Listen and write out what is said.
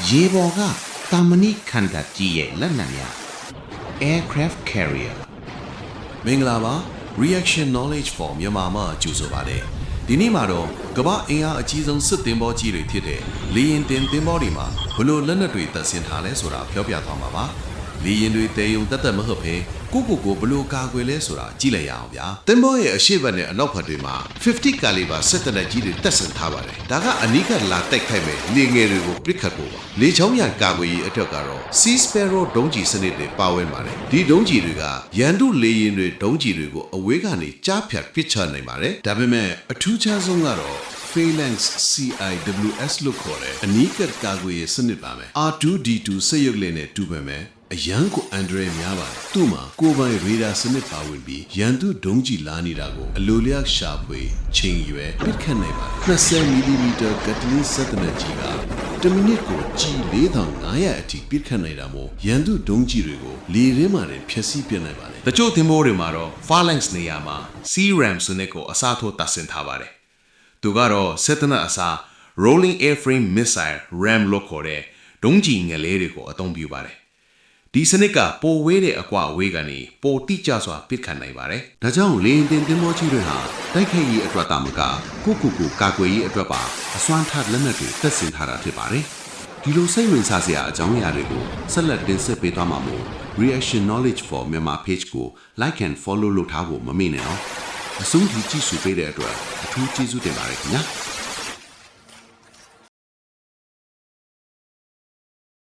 ရေပေါ်ကတာမဏိခန္ဓာကြီးရဲ့လက်နက်များ aircraft carrier မင်္ဂလာပါ reaction knowledge for မြန်မာမှာကြိုဆိုပါတယ်ဒီနေ့မှာတော့ကမ္ဘာအင်အားအကြီးဆုံးစစ်သင်္ဘောကြီးတွေဖြစ်တဲ့လေယာဉ်တင်သင်္ဘောတွေမှာဘလို့လက်နက်တွေတပ်ဆင်ထားလဲဆိုတာပြောပြသွားမှာပါလေယာဉ်တွေတည်ယုံတက်မဟုတ်ဘဲကိုဘလို့ကာကွယ်လဲဆိုတာကြည့်လိုက်ရအောင်ဗျာသင်္ဘောရဲ့အရှိတ်ဘက်နဲ့အနောက်ဘက်တွေမှာ50 caliber စစ်တပ်ကြီးတွေတပ်ဆင်ထားပါတယ်ဒါကအနီးကလာတိုက်ခိုက်မဲ့လေငယ်တွေကိုပစ်ခတ်ဖို့ပါလေချောင်းရံကာကွယ်ရေးအတွက်ကတော့ Sea Sparrow ဒုံးကျည်စနစ်တွေပါဝင်ပါတယ်ဒီဒုံးကျည်တွေကရန်တုလေယာဉ်တွေဒုံးကျည်တွေကိုအဝေးကနေကြားဖြတ်ပစ်ချနိုင်ပါတယ်ဒါပေမဲ့အထူးခြားဆုံးကတော့ Phalanx CIWS လို့ခေါ်တဲ့အနီးကပ်ကာကွယ်ရေးစနစ်ပါမယ် R2D2 စက်ရုပ်လေးနဲ့တူပေမဲ့အရန်ကိုအန်ဒရဲများပါတယ်သူ့မှာကိုယ်ပိုင်ရေဒါစနစ်ပါဝင်ပြီးရန်သူဒုံးကျည်လာနေတာကိုအလိုလျောက်ရှာဖွေချိန်ရွယ်ပစ်ခတ်နိုင်ပါတယ်20 mm ကတလင်းစက်တနက်ကြီးကတမိနစ်ကိုကြီး4500အထိပစ်ခတ်နိုင်တာမို့ရန်သူဒုံးကျည်တွေကိုလေထဲမှာတင်ဖျက်ဆီးပစ်နိုင်ပါတယ်တချို့သင်္ဘောတွေမှာတော့ Phalanx နေရာမှာ CRAM စနစ်ကိုအစားထိုးတပ်ဆင်ထားပါတယ်သူကတော့စက်တနက်အစား Rolling Airframe Missile RAM လို့ခေါ်တဲ့ဒုံးကျည်ငယ်လေးတွေကိုအသုံးပြုပါတယ်ဒီစနစ်ကပိုဝေးတဲ့အကွာအဝေးကနေပိုတိကျစွာပစ်ခတ်နိုင်ပါတယ်။ဒါကြောင့်လေယာဉ်တင်သင်္ဘောကြီးတွေဟာတိုက်ခိုက်ရေးအတွက်တာမကကိုကာကွယ်ရေးအတွက်ပါအစွမ်းထလက်နက်တွေတပ်ဆင်ထားတာဖြစ်ပါတယ်။ဒီလိုစိတ်ဝင်စားစရာအကြောင်းအရာတွေကိုဆက်လက်တင်ဆက်ပေးသွားမှာမို့ Reaction Knowledge for Myanmar page ကို like and follow လုပ်ထားဖို့မမေ့နဲ့နော်။အဆုံးထိကြည့်ရှုပေးတဲ့အတွက်အထူးကျေးဇူးတင်ပါတယ်ခင်ဗျာ။